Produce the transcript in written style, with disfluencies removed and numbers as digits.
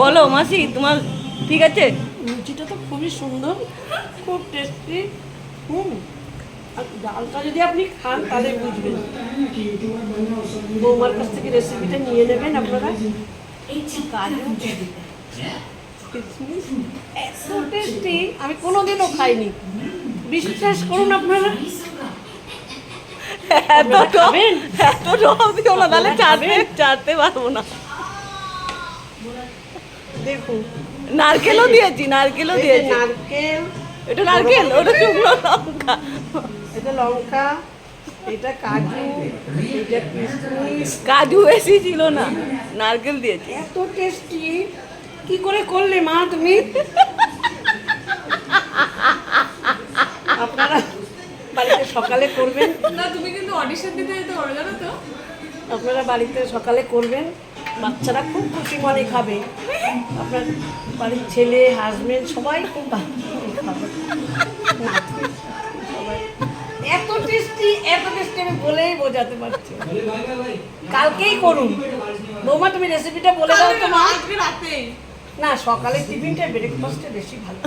বলো মাসি, তোমার ঠিক আছে? লুচিটা তো খুবই সুন্দর, খুব টেস্টি। আর ডালটা যদি আপনি খান তাহলে বুঝবেন। বৌমার কাছ থেকে রেসিপিটা নিয়ে নেবেন আপনারা। কাজু কিশমিশ এত টেস্টি আমি কোনোদিনও খাইনি, বিশ্বাস করুন আপনারা। এত টক, এত টক দিও না, তাহলে চাটতে পারবো না। দেখুন নারকেলও দিয়েছি, নারকেলও এই যে দিয়েছি। নারকেল, এটা নারকেল, ওটা শুকনো লঙ্কা। এটা লঙ্কা, এটা কাজু, এটা কিশমিশ। কাজু বেশি ছিল না, নারকেল দিয়েছি। এত টেস্টি কি করে করলে মা তুমি? আপনারা বাড়িতে সকালে করবেন, না তুমি কিন্তু অডিশন দিতে যেতে পারো জানো তো। আপনারা বাড়িতে সকালে করবেন, বাচ্চারা খুব খুশি মনে খাবে। আপনার বাড়ির ছেলে, হাজবেন্ড সবাই খুব ভালো খাবে। নাতি, সবাই। এত টেস্টি, এত টেস্টি আমি বলেই বোঝাতে পারছি না। কালকেই করুন বৌমা, তুমি রেসিপিটা বলে দাও তো মা। আজকে রাতে না, সকালে টিফিনটা ব্রেকফাস্টে বেশি ভালো।